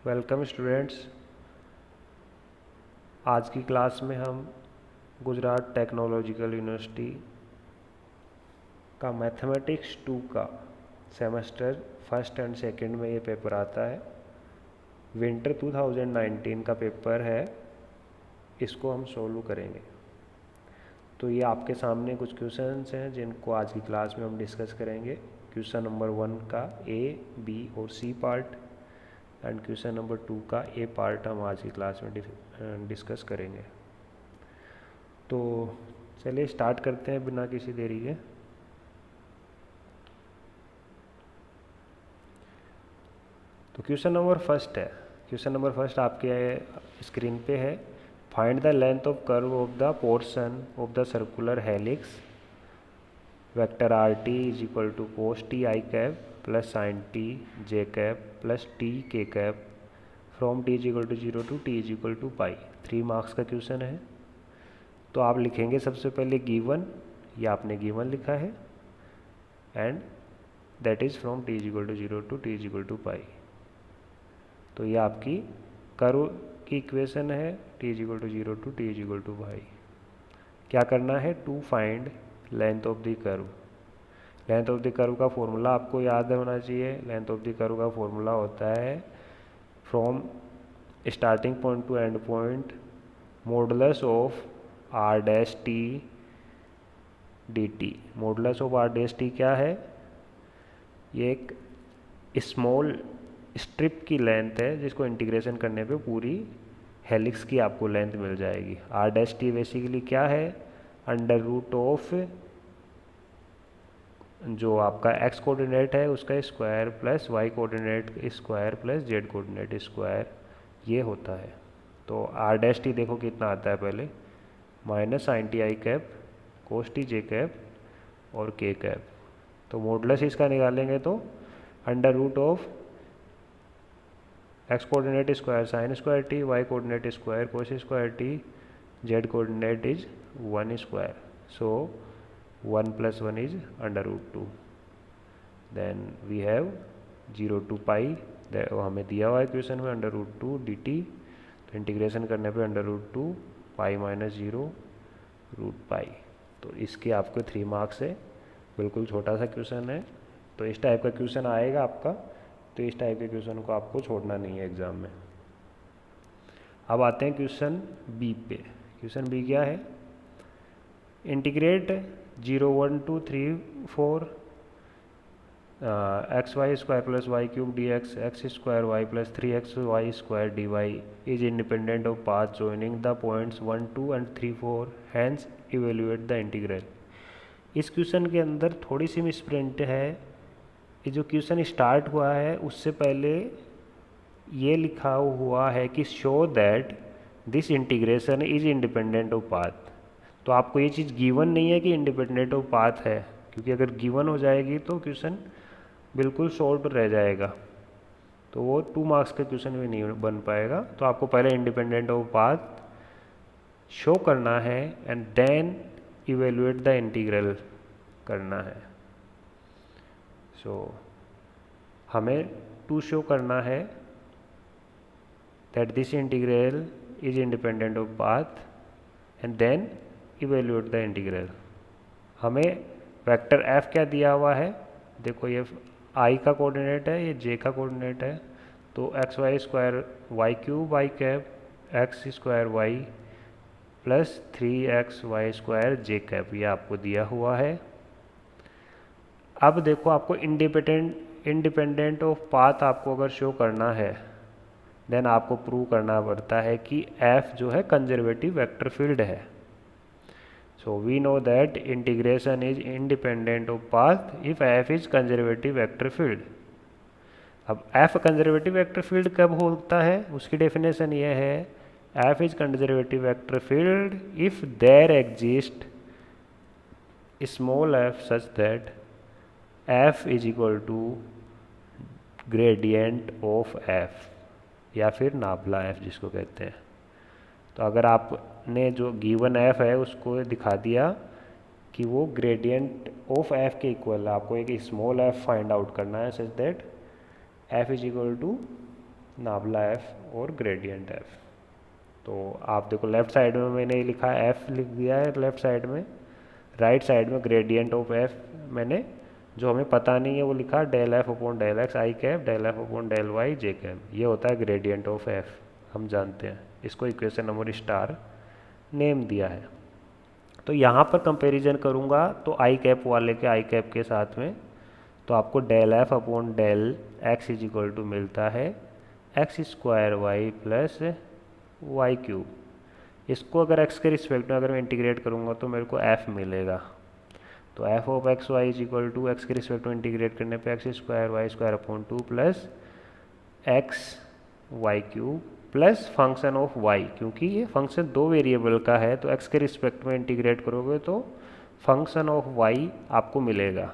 Welcome students. आज की class में हम गुजरात टेक्नोलॉजिकल यूनिवर्सिटी का मैथमेटिक्स 2 का सेमेस्टर फर्स्ट एंड सेकंड में ये पेपर आता है। विंटर 2019 का पेपर है, इसको हम सोल्व करेंगे। तो ये आपके सामने कुछ क्वेश्चंस हैं जिनको आज की क्लास में हम डिस्कस करेंगे। क्वेश्चन नंबर 1 का ए, बी और C part and question number 2 का ए पार्ट हम आज की क्लास में डिस्कस करेंगे। तो चलिए स्टार्ट करते हैं बिना किसी देरी के। तो क्वेश्चन नंबर फर्स्ट है। क्वेश्चन नंबर फर्स्ट आपके स्क्रीन पे है। Find the length of curve of the portion of the circular helix vector R T is equal to cos T I cap plus sine T J cap plus T K cap from T is equal to 0 to T is equal to pi. 3 marks का question है। तो आप लिखेंगे सबसे पहले given, ये आपने given लिखा है, and that is from T is equal to 0 to T is equal to pi. तो ये आपकी कर्व की इक्वेशन है, T is equal to 0 to T is equal to pi. क्या करना है? To find length of the curve. Length of the curve का formula आपको याद होना चाहिए। लेंथ ऑफ द कर्व का फॉर्मूला होता है from starting point to end point modulus of R dash T D T. Modulus of R dash T क्या है? ये एक स्मॉल स्ट्रिप की लेंथ है जिसको इंटीग्रेशन करने पे पूरी हेलिक्स की आपको लेंथ मिल जाएगी। आर डैश टी बेसिकली क्या है? अंडर रूट ऑफ जो आपका एक्स कोऑर्डिनेट है उसका square plus Y coordinate square plus Z coordinate square, ये होता है। तो आर डैश टी देखो कितना आता है पहले, minus sine T I cap cos T J cap और के कैप। तो मॉडुलस इसका निकालेंगे तो under root of X coordinate square sine square T, Y coordinate square cos square T, Z coordinate is 1 square. So 1 plus 1 is under root 2. Then we have 0 to pi, हमें दिया हुआ है question में under root 2 D T. तो integration करने पे under root 2 pi minus 0 root pi. तो इसके आपको 3 मार्क्स है। बिल्कुल छोटा सा क्वेश्चन है। तो इस टाइप का क्वेश्चन आएगा आपका, तो इस टाइप के क्वेश्चन को आपको छोड़ना नहीं है एग्ज़ाम में। अब आते हैं क्वेश्चन बी पे। क्वेश्चन बी क्या है? Integrate 0 1 2 3 4 X Y square plus Y cube D X X square Y plus 3 X Y square D Y is independent of path joining the points 1 2 and 3 4 hence evaluate the integral. इस क्वेश्चन के अंदर थोड़ी सी misprint है। ये जो question start हुआ है उससे पहले ये लिखा हुआ है कि show that this integration is independent of path. तो आपको ये चीज़ गिवन नहीं है कि इंडिपेंडेंट ऑफ पाथ है, क्योंकि अगर गिवन हो जाएगी तो क्वेश्चन बिल्कुल शॉर्ट रह जाएगा, तो वो 2 मार्क्स का क्वेश्चन भी नहीं बन पाएगा। तो आपको पहले इंडिपेंडेंट ऑफ पाथ शो करना है and then evaluate the integral करना है। सो हमें टू शो करना है that this integral is independent of path and then evaluate the integral. हमें वेक्टर एफ क्या दिया हुआ है? देखो ये आई का कोऑर्डिनेट है, ये जे का कोऑर्डिनेट है। तो X Y square Y cube Y cap X square Y plus 3 X Y square J cap, ये आपको दिया हुआ है। अब देखो आपको इंडिपेंडेंट ऑफ पाथ आपको अगर शो करना है देन आपको प्रूव करना पड़ता है कि एफ जो है कंजर्वेटिव वेक्टर फील्ड है। So we know that integration is independent of path if f is conservative vector field. अब f कंजर्वेटिव वेक्टर फील्ड कब होता है? उसकी डेफिनेशन ये है f is conservative vector field if there exist small f such that f is equal to gradient of f, या फिर नाबला f जिसको कहते हैं। तो अगर आपने जो गिवन f है उसको दिखा दिया कि वो ग्रेडियंट ऑफ f के इक्वल है, आपको एक स्मॉल f फाइंड आउट करना है such that f is equal to nabla F और ग्रेडियंट एफ। तो आप देखो लेफ्ट साइड में मैंने लिखा है एफ लिख दिया है लेफ्ट साइड में, राइट साइड में ग्रेडियंट ऑफ एफ मैंने जो हमें पता नहीं है वो लिखा del F upon del X I cap del F upon del Y J cap. ये होता है ग्रेडियंट ऑफ एफ, हम जानते हैं, इसको इक्वेशन नंबर स्टार नेम दिया है। तो यहाँ पर कंपैरिजन करूँगा तो आई कैप वाले के आई कैप के साथ में, तो आपको del F upon del X is equal to मिलता है X square Y plus Y cube. इसको अगर एक्स के रिस्पेक्ट में अगर मैं इंटीग्रेट करूँगा तो मेरे को एफ मिलेगा। तो F of X Y is equal to X के रिस्पेक्ट में इंटीग्रेट करने पे X square upon two plus X Y cube plus function of Y, क्योंकि ये फंक्शन दो वेरिएबल का है तो एक्स के रिस्पेक्ट में इंटीग्रेट करोगे तो फंक्शन ऑफ वाई आपको मिलेगा।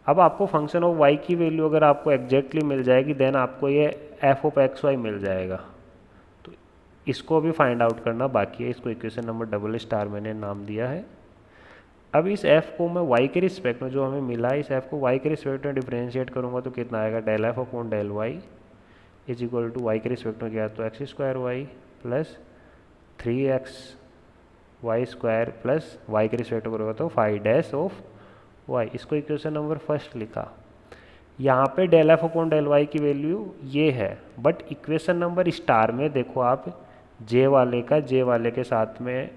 अब आपको फंक्शन ऑफ वाई की वैल्यू अगर आपको एग्जैक्टली मिल जाएगी देन आपको ये एफ ऑफ एक्स वाई मिल जाएगा। तो इसको भी फाइंड आउट करना बाकी है, इसको इक्वेशन नंबर डबल स्टार मैंने नाम दिया है। अब इस f को मैं y के रिस्पेक्ट में जो हमें मिला है इस f को y के रिस्पेक्ट में डिफरेंशिएट करूँगा तो कितना आएगा del F upon del Y is equal to Y के रिस्पेक्ट में गया तो X square Y plus 3x Y square plus Y के रिस्पेक्ट में करोगे तो 5 डैश ऑफ वाई। इसको इक्वेशन नंबर फर्स्ट लिखा। यहाँ पे del F upon del Y की वैल्यू ये है, बट इक्वेशन नंबर स्टार में देखो आप जे वाले का जे वाले के साथ में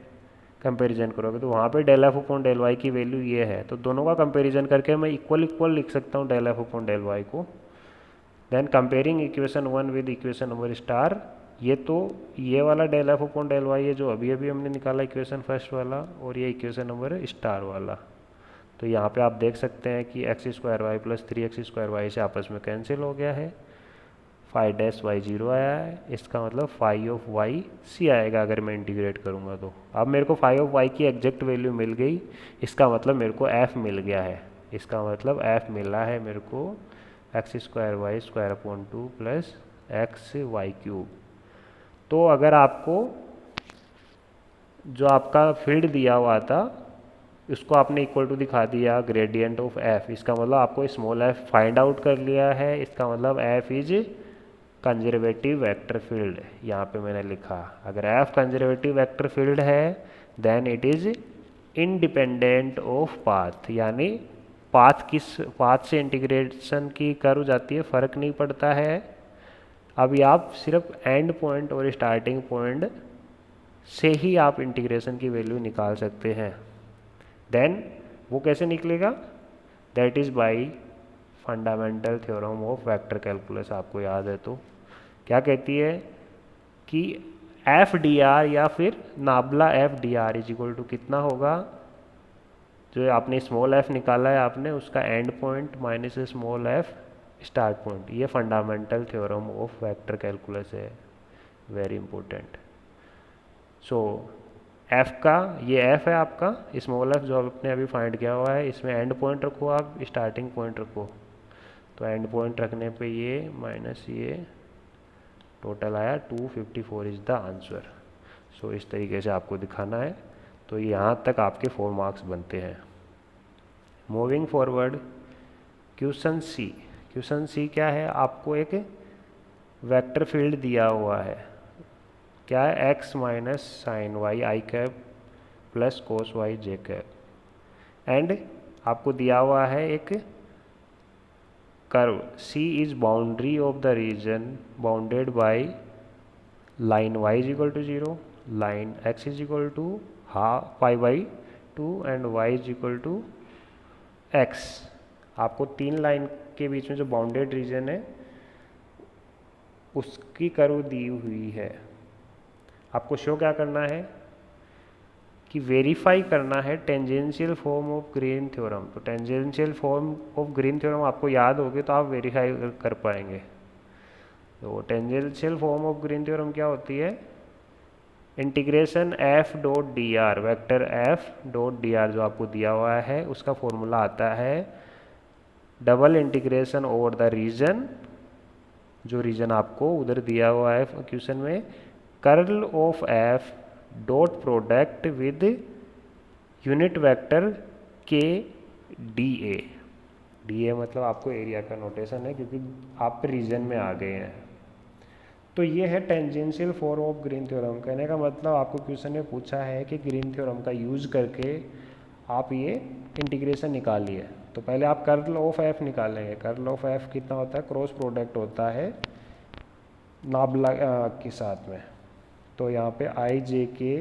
कंपैरिजन करोगे तो वहाँ पे del F upon del Y की वैल्यू ये है। तो दोनों का कंपैरिजन करके मैं इक्वल इक्वल लिख सकता हूँ del F upon del Y को। Then comparing equation 1 with equation number star, ये तो ये वाला del F upon del Y है जो अभी अभी हमने निकाला इक्वेशन फर्स्ट वाला, और ये इक्वेशन नंबर स्टार वाला। तो यहाँ पे आप देख सकते हैं कि X square Y plus 3x square Y से आपस में कैंसिल हो गया है, 5 डैश वाई 0 आया है, इसका मतलब 5 ऑफ वाई सी आएगा अगर मैं इंटीग्रेट करूँगा तो। अब मेरे को 5 ऑफ वाई की एग्जैक्ट वैल्यू मिल गई, इसका मतलब मेरे को एफ मिल गया है, इसका मतलब एफ मिला है मेरे को X square Y square upon 2 plus X Y cube. तो अगर आपको जो आपका फील्ड दिया हुआ था उसको आपने इक्वल टू दिखा दिया ग्रेडियंट ऑफ एफ, इसका मतलब आपको स्मॉल एफ फाइंड आउट कर लिया है, इसका मतलब F is conservative vector field. यहाँ पे मैंने लिखा अगर एफ कंजर्वेटिव वेक्टर फील्ड है then it is independent of path, यानी पाथ से इंटीग्रेशन की कर्व जाती है फर्क नहीं पड़ता है। अभी आप सिर्फ एंड पॉइंट और स्टार्टिंग पॉइंट से ही आप इंटीग्रेशन की वैल्यू निकाल सकते हैं। देन वो कैसे निकलेगा, that is by fundamental theorem of vector calculus. आपको याद है तो क्या कहती है कि एफ डी आर या फिर nabla F D are is equal to कितना होगा, जो आपने स्मॉल एफ निकाला है आपने उसका end point minus small F start point. ये fundamental theorem of vector calculus है, वेरी इंपॉर्टेंट। सो एफ का ये एफ है आपका स्मॉल एफ जो आपने अभी फाइंड किया हुआ है, इसमें एंड पॉइंट रखो आप स्टार्टिंग पॉइंट रखो, तो एंड पॉइंट रखने पे ये माइनस ये टोटल आया 254 इज द आंसर। सो इस तरीके से आपको दिखाना है। तो यहाँ तक आपके 4 मार्क्स बनते हैं। मूविंग फॉरवर्ड क्वेश्चन सी। क्वेश्चन सी क्या है, आपको एक वेक्टर फील्ड दिया हुआ है, क्या है x minus sine y i cap plus cos y J cap, and आपको दिया हुआ है एक curve C is boundary of the region bounded by line y is equal to 0, line x is equal to half pi by 2 and y is equal to x। आपको 3 line के बीच में जो bounded reason है उसकी curve दी हुई है। आपको show क्या करना है कि वेरीफाई करना है tangential form of Green theorem. तो tangential form of Green theorem आपको याद होगी तो आप वेरीफाई कर पाएंगे। तो tangential form of Green theorem क्या होती है, integration F dot D R, vector F dot D R जो आपको दिया हुआ है उसका फॉर्मूला आता है double integration over the region, जो रीजन आपको उधर दिया हुआ है क्वेश्चन में, curl of F dot product with unit vector के डी ए। DA मतलब आपको एरिया का नोटेशन है क्योंकि आप रीजन में आ गए हैं। तो ये है tangential form of Green theorem. कहने का मतलब आपको क्वेश्चन में पूछा है कि ग्रीन थ्योरम का यूज़ करके आप ये इंटीग्रेशन निकालिए। तो पहले आप कर्ल ऑफ एफ निकालेंगे। कर्ल ऑफ एफ कितना होता है, क्रॉस प्रोडक्ट होता है नाबला के साथ में। तो यहाँ पे आई जे के,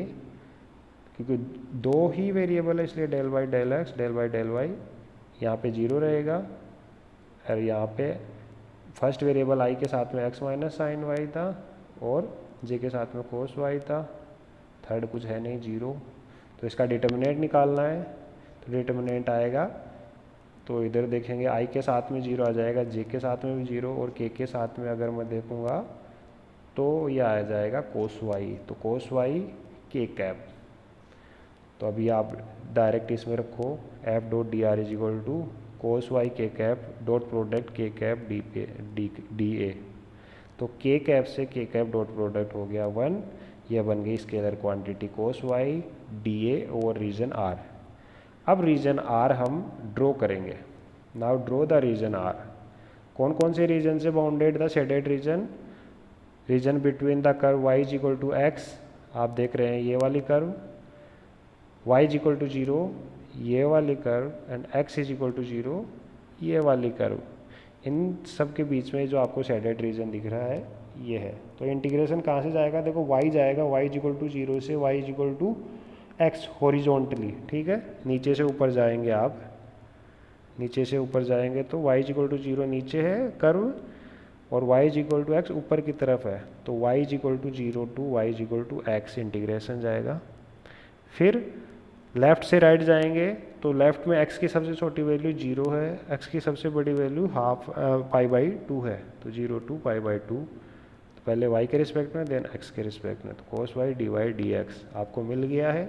क्योंकि दो ही वेरिएबल है इसलिए del by del x, del by del y यहाँ पे 0 रहेगा। और यहाँ पे फर्स्ट वेरिएबल आई के साथ में एक्स माइनस साइन वाई था और जे के साथ में कोस वाई था, थर्ड कुछ है नहीं 0। तो इसका डिटर्मिनेंट निकालना है। तो डिटर्मिनेंट आएगा तो इधर देखेंगे आई के साथ में 0 आ जाएगा, जे के साथ में भी 0 और के साथ में अगर मैं देखूँगा तो ये आ जाएगा कोस वाई। तो कोस वाई के कैप। तो अभी आप डायरेक्ट इसमें रखो F dot D R is equal to cos y k cap dot product k cap d A. तो के कैप से के कैप डॉट प्रोडक्ट हो गया 1। यह बन गई scalar quantity cos y d A over region R. अब region R हम ड्रॉ करेंगे। Now draw the region R. कौन कौन से रीजन से bounded the shaded region? Region between the curve y is equal to x, आप देख रहे हैं ये वाली curve, y is equal to 0 ये वाली curve, and x is equal to 0 ये वाली कर्व। इन सब के बीच में जो आपको शेडेड रीजन दिख रहा है ये है। तो इंटीग्रेशन कहाँ से जाएगा? देखो y जाएगा y इज इक्वल टू 0 से y is equal to x horizontally, ठीक है। नीचे से ऊपर जाएंगे आप, नीचे से ऊपर जाएंगे तो y इज इक्वल टू 0 नीचे है कर्व और y is equal to x ऊपर की तरफ है। तो y is equal to 0 to y is equal to x integration जाएगा। फिर लेफ़्ट से राइट जाएंगे तो लेफ़्ट में x की सबसे छोटी वैल्यू 0 है, x की सबसे बड़ी वैल्यू पाई बाई 2 है। तो 0 टू पाई बाई 2, तो पहले y के रिस्पेक्ट में देन x के रिस्पेक्ट में। तो cos y d y d x आपको मिल गया है।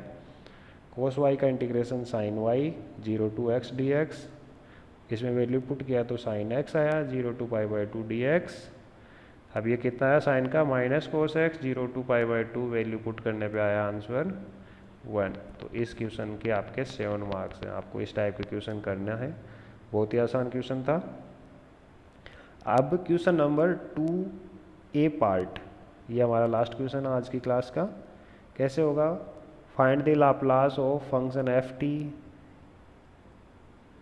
कोस y का integration sine y 0 to x d x, इसमें वैल्यू पुट किया तो साइन x आया 0 to pi by 2 d x. अब ये कितना आया साइन का minus cos x 0 to pi by 2, value put करने पे आया आंसर 1। तो इस क्वेश्चन के आपके 7 मार्क्स हैं। आपको इस टाइप के क्वेश्चन करना है, बहुत ही आसान क्वेश्चन था। अब क्वेश्चन नंबर 2A पार्ट, ये हमारा लास्ट क्वेश्चन है आज की क्लास का। कैसे होगा? Find the Laplace of function f t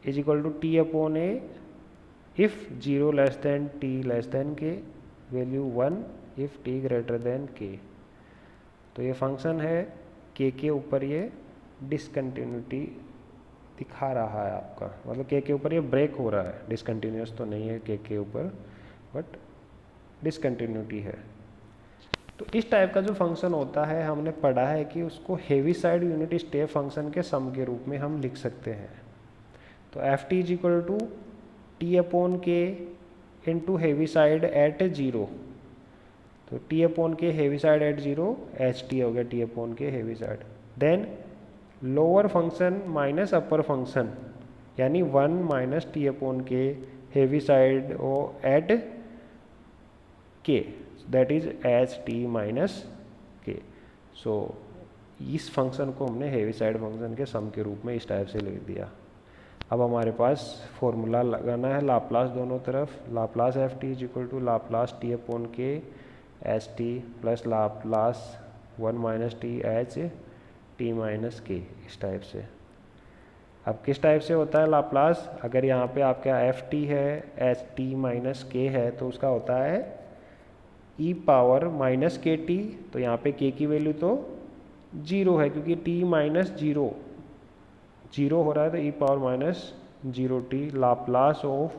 is equal to t upon a if 0 less than t less than k, value 1 if t greater than k. तो ये फंक्शन है के ऊपर ये डिसकंटिन्यूटी दिखा रहा है आपका, मतलब के ऊपर ये ब्रेक हो रहा है, डिसकंटिन्यूस तो नहीं है के ऊपर, बट डिसकंटिन्यूटी है। तो इस टाइप का जो फंक्शन होता है हमने पढ़ा है कि उसको heavy side unit step function के सम के रूप में हम लिख सकते हैं। तो f t is equal to t upon k into Heaviside at 0। तो t upon k Heaviside at 0 h t हो गया t upon k Heaviside. Then lower function minus upper function, यानी 1 minus t upon k Heaviside ओ at k, that is h t minus k. So इस function को हमने heavy side function के सम के रूप में इस टाइप से लिख दिया। अब हमारे पास फॉर्मूला लगाना है लाप्लास दोनों तरफ। Laplace f t is equal to Laplace t upon k h t plus Laplace 1 minus t h t minus k, इस टाइप से। अब किस टाइप से होता है लाप्लास? अगर यहाँ पे आपका एफ टी है एच टी माइनस के है तो उसका होता है ई पावर माइनस के टी। तो यहाँ पे के की वैल्यू तो 0 है क्योंकि टी माइनस 0 हो रहा है, तो e power minus 0 t. Laplace of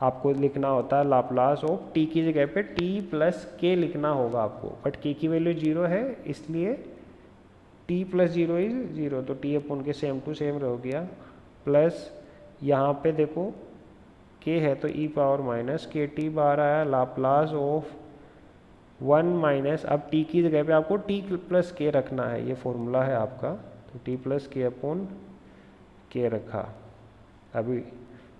आपको लिखना होता है लाप्लास ऑफ टी की जगह पे टी प्लस के लिखना होगा आपको, बट के की वैल्यू 0 है इसलिए टी प्लस 0 इज 0। तो टी अपॉन के सेम टू सेम रह गया, प्लस यहाँ पे देखो के है तो ई पावर माइनस के टी बाहर आया। लाप्लास ऑफ 1 माइनस, अब टी की जगह पे आपको टी प्लस के रखना है, ये फॉर्मूला है आपका। तो टी प्लस के अपॉन के रखा। अभी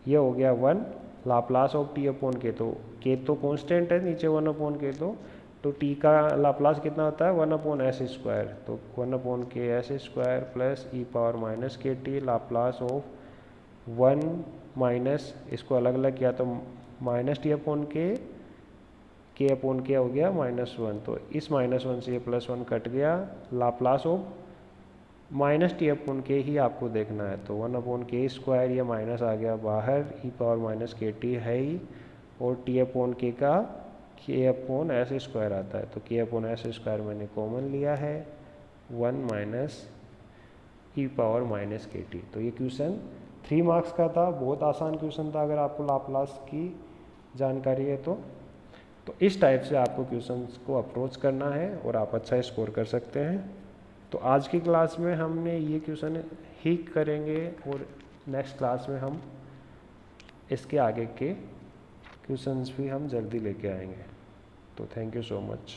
ये हो गया 1 लाप्लास ऑफ टी अपॉन के, तो के तो कांस्टेंट है नीचे 1 अपॉन के, तो टी का लाप्लास कितना होता है 1 अपॉन एस स्क्वायर। तो 1 अपॉन के एस स्क्वायर प्लस ई पावर माइनस के टी लाप्लास ऑफ 1 माइनस, इसको अलग अलग किया तो माइनस टी अपॉन के अपॉन के हो गया -1, तो इस -1 से ये +1 कट गया, Laplace of minus t upon के ही आपको देखना है, तो 1/k², ये माइनस आ गया बाहर, e⁻−kt है ही, और टी अपॉन के का k/s² आता है, तो k/s² मैंने कॉमन लिया है, 1 - e⁻−kt। तो ये क्वेश्चन 3 मार्क्स का था, बहुत आसान क्वेश्चन था अगर आपको लाप्लास की जानकारी है तो इस टाइप से आपको क्वेश्चंस को अप्रोच करना है और आप अच्छा स्कोर कर सकते हैं। तो आज की क्लास में हमने ये क्वेश्चन ही करेंगे और नेक्स्ट क्लास में हम इसके आगे के क्वेश्चंस भी हम जल्दी लेके आएंगे। तो थैंक यू सो मच।